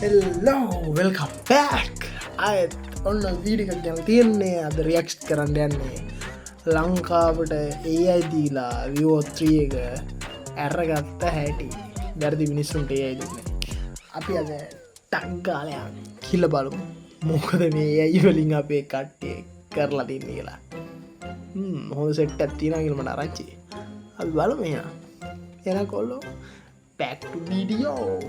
හෙල්ලෝ welcome back අයත් ඔන්න වීඩික ගැන තියෙන්නේ අද රියක්ෂ් කරන්න යන්නේ ලංකාවට ඒ අයිදීලා විවෝත්‍රිය එක ඇරගත්ත හැටි වැරදි මිනිස්සුන්ට ඒ අයිදුන්නේ අපි අද ටක්ගාලයක් කිල්ල බලමු මොකද මේ ඇයි වලින් අපේ කට්ටේ කරලා තින්න කියලා හොඳ සෙට් ඇත්තින ගිල්මට අරච්චි අල් බල මෙයා එන කොල්ලෝ පැක්ටු වීඩියෝ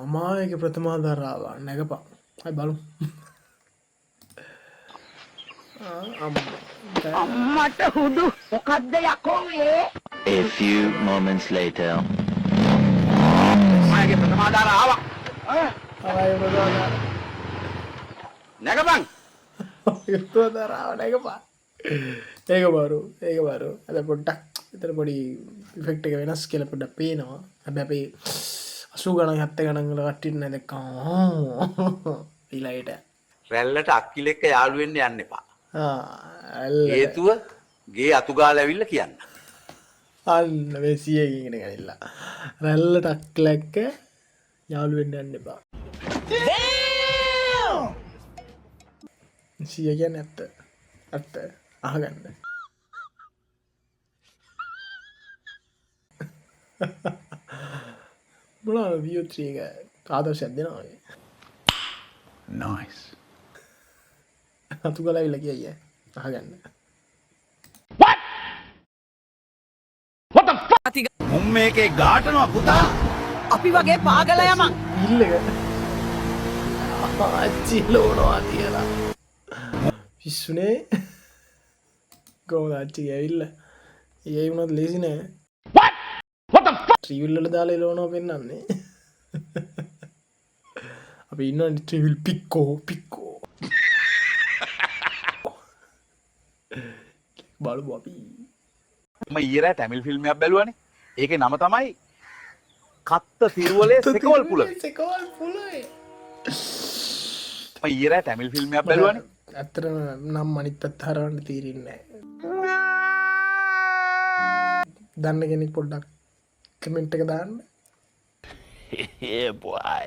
මායක ප්‍රථමාධාරාව නැගපා අයි බලු අම්මට හුදු මොකක්ද යකෝවේ A few moments later. මායගේ ප්‍රථමාධාරාව නැගපන් දරාව නැගපා ඒක බරු ඇද පොඩ්ඩක් එතර පොඩි ඉෆෙක්ට එක වෙනස් කියල පොඩ්ඩ පේනවා හැබ අපේ අසු ගණ හත්ත ගණන්ගල කට්ටිට නැදකා ඉලාට රැල්ලට අක්කිලෙක්ක යාළුවෙන්න්න යන්න එපා හේතුව ගේ අතුගාල ඇවිල්ල කියන්න අන්න වෙසියගෙන ගනිල්ලා රැල්ල ටක්ලැක්ක යාළුවෙන්න්න යන්න එපා සිය ගැන ඇත්ත අහගන්න මොනා වියෝත්‍රියක ආදර්ශයක් දෙනවාගේ නයිස් අතු කලා විල්ල කියය අහගන්න මුම් මේකේ ගාටනවා පුතා අපි වගේ පාගල යම ඉල්ලක අච්චිලෝනවා තියලා පිස්සුනේ ගෝද අච්චි ඇවිල්ල ඒ වුණත් ලේසි නෑ ත්‍රීවිල්ලට දාලා ලෝනෝ පෙන්න්නන්නේ අප ඉන්න ට්‍රීවිල් පික්කෝ බලු අපි ඊර ටැමිල් ෆිල්ම්යක් බැලුවනේ ඒක නම තමයි කත්ත සිරුවලේ සෙකවල් පුල ඊර ටැමිල් ෆිල්ම්යක් බැලුවනේ ඇත්තර නම් මනිත් පත්හරවන්න තීරන්නේ දන්න කෙනෙක් පොඩ්ඩක් කමෙන්ට් එක දාන්න බොයි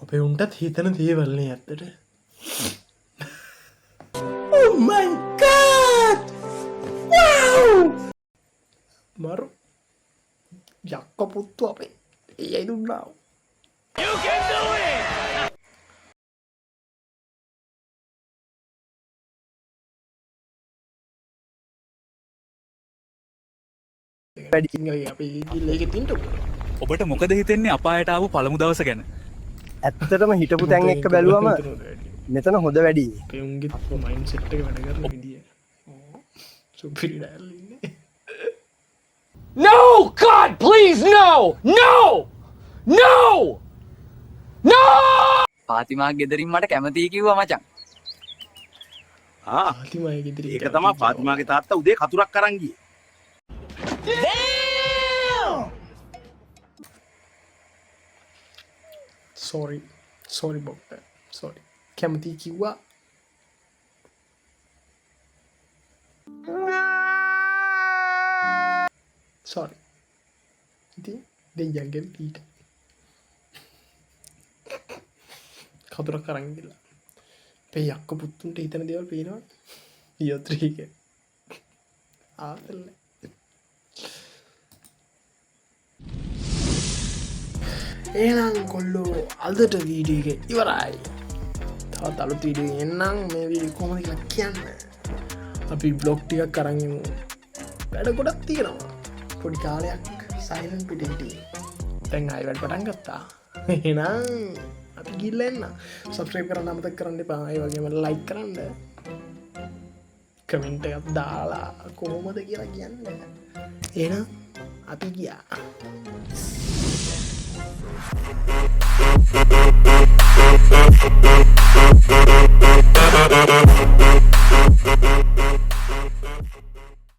අපේ උන්ටත් හිතන දේවල්න්නේ ඇත්තට මරු යක්ක පුත්තු අපේ ඒ අයි දුන්නාව වැඩිංගල අප ඒක තින්ට ඔබට මොකද හිතෙන්නේ අපායට ආව පළමු දවස ගැන ඇත්තටම හිටපු තැන් එක්ක බැලුවම මෙතන හොඳ වැඩි පෙවුන්ගෙත් මයින් සෙට්ක වැඩකර විදිිය සුපිරි ඩැල්ලන්නේ No God please no Fathima ගෙදරින් මට කැමතියි කිව්වා මචං. ආතිමය ගෙදර ඒක තමා පාතිමාගේ තාත්තා උදේ කතුරක් කරන් ගියේ සෝරි බොක්ට සෝරි කැමති කිව්වා සෝරි ඉති දෙයන්ගෙන් පීට කතුරක් කරංගිලා පේ යක්ක පුත්තුන්ට හිතන දෙවල් පේනවා යොත්‍රීක ආතල්ල ඒනම් කොල්ලෝ අදට වීඩියක ඉවරයි තවත් අලුත් වීඩියෝ එන්නම් මේ වීඩියෝ කොහොමද කියලා කියන්න අපි බ්ලොග් ටිකක් කරන්ගමු වැඩ ගොඩක් තියෙනවා පොඩි කාලයක් සයිලන් පිටිටි තැන් අයි වැඩ පටන් ගත්තා එනම් අපි ගිල්ල එන්න සබස්ක්‍රයිබ් කරන්න අමතක කරන්න එපා ඒ වගේම ලයික් කරන්න කමෙන්ට් එකක් දාලා කොහොමද කියලා කියන්න එහෙනම් අපි ගියා